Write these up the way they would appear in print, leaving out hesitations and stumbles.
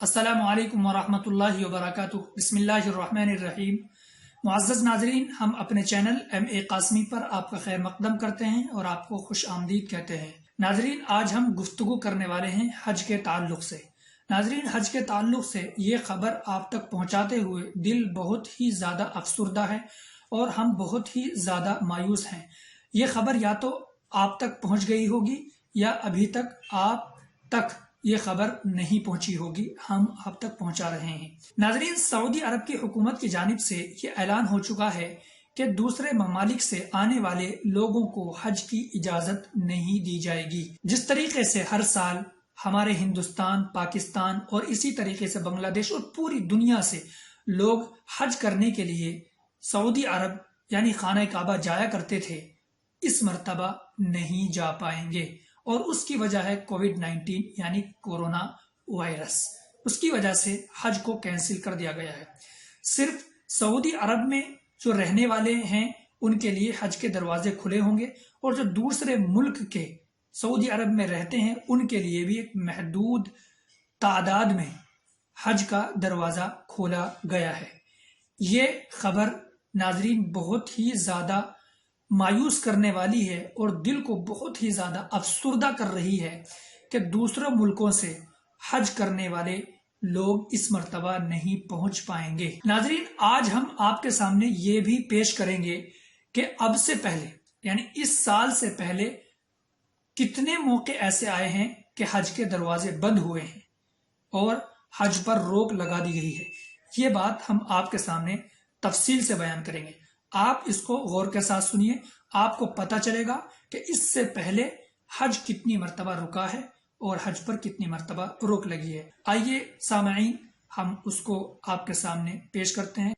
السلام علیکم ورحمۃ اللہ وبرکاتہ۔ بسم اللہ الرحمن الرحیم۔ معزز ناظرین، ہم اپنے چینل MA قاسمی پر آپ کا خیر مقدم کرتے ہیں اور آپ کو خوش آمدید کہتے ہیں۔ ناظرین، آج ہم گفتگو کرنے والے ہیں حج کے تعلق سے۔ ناظرین، حج کے تعلق سے یہ خبر آپ تک پہنچاتے ہوئے دل بہت ہی زیادہ افسردہ ہے اور ہم بہت ہی زیادہ مایوس ہیں۔ یہ خبر یا تو آپ تک پہنچ گئی ہوگی یا ابھی تک آپ تک یہ خبر نہیں پہنچی ہوگی، ہم آپ تک پہنچا رہے ہیں۔ ناظرین، سعودی عرب کی حکومت کی جانب سے یہ اعلان ہو چکا ہے کہ دوسرے ممالک سے آنے والے لوگوں کو حج کی اجازت نہیں دی جائے گی۔ جس طریقے سے ہر سال ہمارے ہندوستان، پاکستان اور اسی طریقے سے بنگلہ دیش اور پوری دنیا سے لوگ حج کرنے کے لیے سعودی عرب یعنی خانہ کعبہ جایا کرتے تھے، اس مرتبہ نہیں جا پائیں گے، اور اس کی وجہ ہے کووڈ-19 یعنی کورونا وائرس۔ اس کی وجہ سے حج کو کینسل کر دیا گیا ہے۔ صرف سعودی عرب میں جو رہنے والے ہیں ان کے لیے حج کے دروازے کھلے ہوں گے، اور جو دوسرے ملک کے سعودی عرب میں رہتے ہیں ان کے لیے بھی ایک محدود تعداد میں حج کا دروازہ کھولا گیا ہے۔ یہ خبر ناظرین بہت ہی زیادہ مایوس کرنے والی ہے اور دل کو بہت ہی زیادہ افسردہ کر رہی ہے کہ دوسرے ملکوں سے حج کرنے والے لوگ اس مرتبہ نہیں پہنچ پائیں گے۔ ناظرین، آج ہم آپ کے سامنے یہ بھی پیش کریں گے کہ اب سے پہلے یعنی اس سال سے پہلے کتنے موقع ایسے آئے ہیں کہ حج کے دروازے بند ہوئے ہیں اور حج پر روک لگا دی گئی ہے۔ یہ بات ہم آپ کے سامنے تفصیل سے بیان کریں گے۔ آپ اس کو غور کے ساتھ سنیے، آپ کو پتہ چلے گا کہ اس سے پہلے حج کتنی مرتبہ رکا ہے اور حج پر کتنی مرتبہ روک لگی ہے۔ آئیے سامعین، ہم اس کو آپ کے سامنے پیش کرتے ہیں۔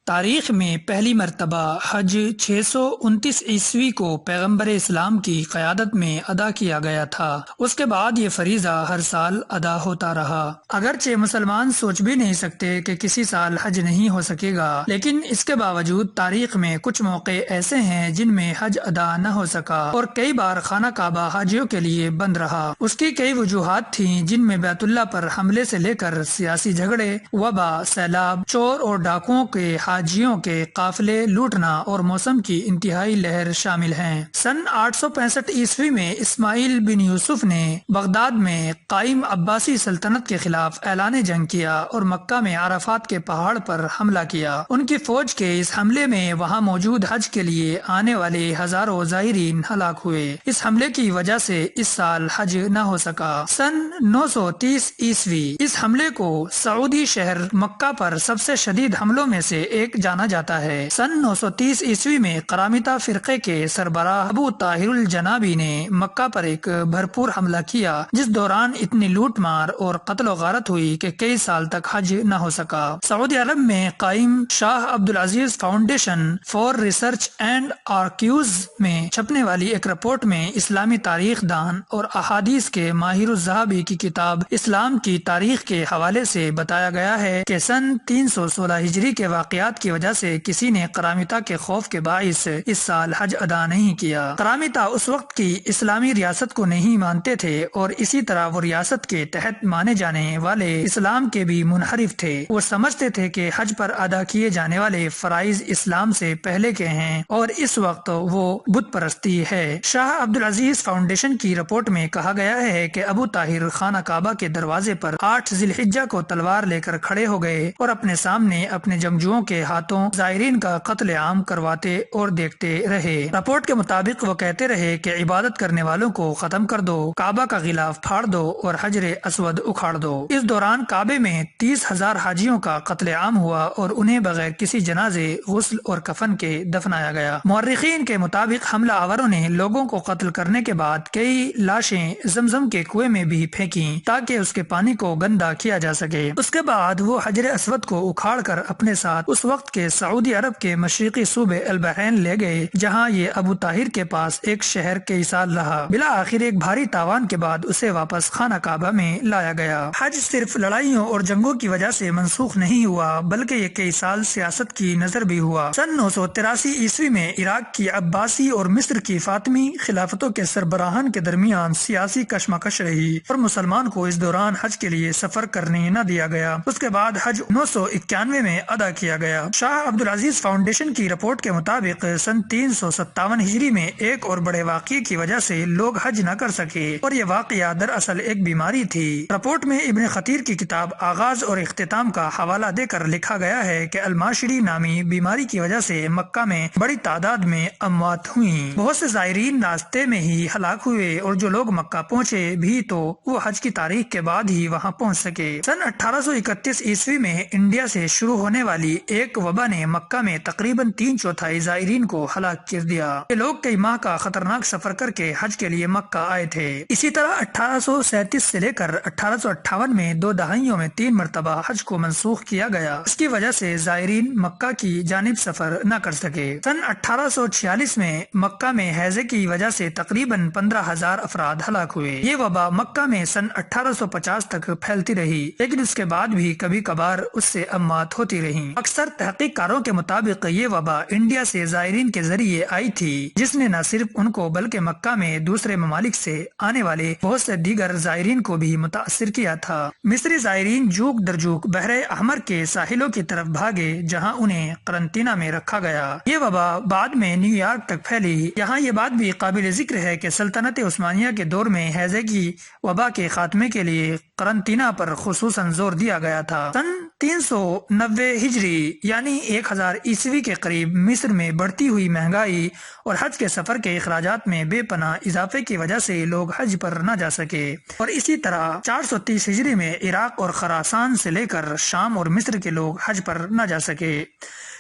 تاریخ میں پہلی مرتبہ حج 629 عیسوی کو پیغمبر اسلام کی قیادت میں ادا کیا گیا تھا۔ اس کے بعد یہ فریضہ ہر سال ادا ہوتا رہا۔ اگرچہ مسلمان سوچ بھی نہیں سکتے کہ کسی سال حج نہیں ہو سکے گا، لیکن اس کے باوجود تاریخ میں کچھ موقع ایسے ہیں جن میں حج ادا نہ ہو سکا، اور کئی بار خانہ کعبہ حاجیوں کے لیے بند رہا۔ اس کی کئی وجوہات تھیں، جن میں بیت اللہ پر حملے سے لے کر سیاسی جھگڑے، وبا، سیلاب، چور اور ڈاکوؤں کے حاجیوں کے قافلے لوٹنا اور موسم کی انتہائی لہر شامل ہیں۔ سن 865 عیسوی میں اسماعیل بن یوسف نے بغداد میں قائم عباسی سلطنت کے خلاف اعلان جنگ کیا اور مکہ میں عرفات کے پہاڑ پر حملہ کیا۔ ان کی فوج کے اس حملے میں وہاں موجود حج کے لیے آنے والے ہزاروں زائرین ہلاک ہوئے۔ اس حملے کی وجہ سے اس سال حج نہ ہو سکا۔ سن 930 عیسوی اس حملے کو سعودی شہر مکہ پر سب سے شدید حملوں میں سے ایک جانا جاتا ہے۔ سن 930 عیسوی میں قرامیطہ فرقے کے سربراہ ابو طاہر الجنابی نے مکہ پر ایک بھرپور حملہ کیا، جس دوران اتنی لوٹ مار اور قتل و غارت ہوئی کہ کئی سال تک حج نہ ہو سکا۔ سعودی عرب میں قائم شاہ عبدالعزیز foundation for research and archives میں چھپنے والی ایک رپورٹ میں اسلامی تاریخ دان اور احادیث کے ماہر الذہبی کی کتاب اسلام کی تاریخ کے حوالے سے بتایا گیا ہے کہ سن 316 ہجری کے واقعات کی وجہ سے کسی نے قرامیطہ کے خوف کے باعث اس سال حج ادا نہیں کیا۔ قرامیطہ اس وقت کی اسلامی ریاست کو نہیں مانتے تھے، اور اسی طرح وہ ریاست کے تحت مانے جانے والے اسلام کے بھی منحرف تھے۔ وہ سمجھتے تھے کہ حج پر ادا کیے جانے والے فرائض اسلام سے پہلے کے ہیں اور اس وقت وہ بت پرستی ہے۔ شاہ عبدالعزیز فاؤنڈیشن کی رپورٹ میں کہا گیا ہے کہ ابو طاہر خانہ کعبہ کے دروازے پر 8 ذی الحجہ کو تلوار لے کر کھڑے ہو گئے اور اپنے سامنے اپنے جنگجوؤں کے ہاتھوں زائرین کا قتل عام کرواتے اور دیکھتے رہے۔ رپورٹ کے مطابق وہ کہتے رہے کہ عبادت کرنے والوں کو ختم کر دو، کعبہ کا غلاف پھاڑ دو اور حجر اسود اکھاڑ دو۔ اس دوران کعبے میں 30,000 حاجیوں کا قتل عام ہوا اور انہیں بغیر کسی جنازے، غسل اور کفن کے دفنایا گیا۔ مورخین کے مطابق حملہ آوروں نے لوگوں کو قتل کرنے کے بعد کئی لاشیں زمزم کے کنویں میں بھی پھینکی تاکہ اس کے پانی کو گندا کیا جا سکے۔ اس کے بعد وہ حجر اسود کو اکھاڑ کر اپنے ساتھ اس وقت کے سعودی عرب کے مشرقی صوبے البحرین لے گئے، جہاں یہ ابو طاہر کے پاس ایک شہر کئی سال رہا۔ بالآخر ایک بھاری تاوان کے بعد اسے واپس خانہ کعبہ میں لایا گیا۔ حج صرف لڑائیوں اور جنگوں کی وجہ سے منسوخ نہیں ہوا، بلکہ یہ کئی سال سیاست کی نظر بھی ہوا۔ سن 983 عیسوی میں عراق کی عباسی اور مصر کی فاطمی خلافتوں کے سربراہان کے درمیان سیاسی کشمکش رہی اور مسلمان کو اس دوران حج کے لیے سفر کرنے نہ دیا گیا۔ اس کے بعد حج 991 میں ادا کیا گیا۔ شاہ عبدالعزیز فاؤنڈیشن کی رپورٹ کے مطابق سن 357 ہجری میں ایک اور بڑے واقعے کی وجہ سے لوگ حج نہ کر سکے، اور یہ واقعہ دراصل ایک بیماری تھی۔ رپورٹ میں ابن خطیر کی کتاب آغاز اور اختتام کا حوالہ دے کر لکھا گیا ہے کہ الماشری نامی بیماری کی وجہ سے مکہ میں بڑی تعداد میں اموات ہوئیں۔ بہت سے زائرین راستے میں ہی ہلاک ہوئے، اور جو لوگ مکہ پہنچے بھی تو وہ حج کی تاریخ کے بعد ہی وہاں پہنچ سکے۔ سن 1831 عیسوی میں انڈیا سے شروع ہونے والی ایک وبا نے مکہ میں تقریباً 3/4 زائرین کو ہلاک کر دیا۔ یہ لوگ کئی ماہ کا خطرناک سفر کر کے حج کے لیے مکہ آئے تھے۔ اسی طرح 1837 سے لے کر 1858 میں 2 دہائیوں میں 3 مرتبہ حج کو منسوخ کیا گیا۔ اس کی وجہ سے زائرین مکہ کی جانب سفر نہ کر سکے۔ سن 1846 میں مکہ میں ہیضے کی وجہ سے تقریباً 15,000 افراد ہلاک ہوئے۔ یہ وبا مکہ میں سن 1850 تک پھیلتی رہی، لیکن اس کے بعد بھی کبھی کبھار اس سے اموات ہوتی رہیں۔ اکثر تحقیق کاروں کے مطابق یہ وبا انڈیا سے زائرین کے ذریعے آئی تھی، جس نے نہ صرف ان کو بلکہ مکہ میں دوسرے ممالک سے آنے والے بہت سے دیگر زائرین کو بھی متاثر کیا تھا۔ مصری زائرین جوک درجوک بحر احمر کے ساحلوں کی طرف بھاگے، جہاں انہیں قرنطینہ میں رکھا گیا۔ یہ وبا بعد میں نیو یارک تک پھیلی۔ یہاں یہ بات بھی قابل ذکر ہے کہ سلطنت عثمانیہ کے دور میں ہیضے کی وبا کے خاتمے کے لیے قرنطینہ پر خصوصاً زور دیا گیا تھا۔ سن 390 ہجری یعنی 1000 عیسوی کے قریب مصر میں بڑھتی ہوئی مہنگائی اور حج کے سفر کے اخراجات میں بے پناہ اضافے کی وجہ سے لوگ حج پر نہ جا سکے، اور اسی طرح 430 ہجری میں عراق اور خراسان سے لے کر شام اور مصر کے لوگ حج پر نہ جا سکے۔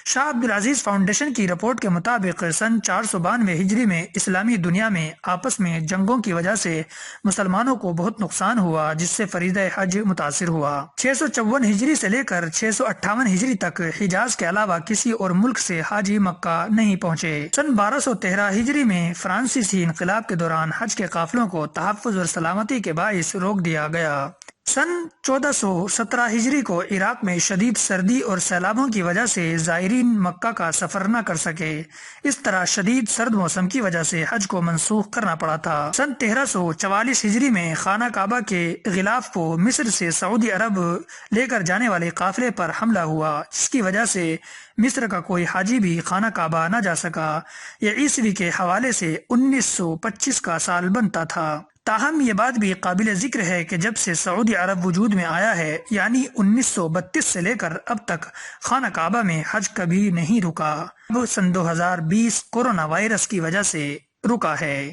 شاہ عبدالعزیز فاؤنڈیشن کی رپورٹ کے مطابق سن 492 ہجری میں اسلامی دنیا میں آپس میں جنگوں کی وجہ سے مسلمانوں کو بہت نقصان ہوا، جس سے فریضہ حج متاثر ہوا۔ 654 ہجری سے لے کر 658 ہجری تک حجاز کے علاوہ کسی اور ملک سے حاجی مکہ نہیں پہنچے۔ سن 1213 ہجری میں فرانسیسی انقلاب کے دوران حج کے قافلوں کو تحفظ اور سلامتی کے باعث روک دیا گیا۔ سن 1417 ہجری کو عراق میں شدید سردی اور سیلابوں کی وجہ سے زائرین مکہ کا سفر نہ کر سکے۔ اس طرح شدید سرد موسم کی وجہ سے حج کو منسوخ کرنا پڑا تھا۔ سن 1344 ہجری میں خانہ کعبہ کے غلاف کو مصر سے سعودی عرب لے کر جانے والے قافلے پر حملہ ہوا، جس کی وجہ سے مصر کا کوئی حاجی بھی خانہ کعبہ نہ جا سکا۔ یہ عیسوی کے حوالے سے 1925 کا سال بنتا تھا۔ تاہم یہ بات بھی قابل ذکر ہے کہ جب سے سعودی عرب وجود میں آیا ہے، یعنی 1932 سے لے کر اب تک خانہ کعبہ میں حج کبھی نہیں رکا۔ اب سن 2020 کورونا وائرس کی وجہ سے رکا ہے۔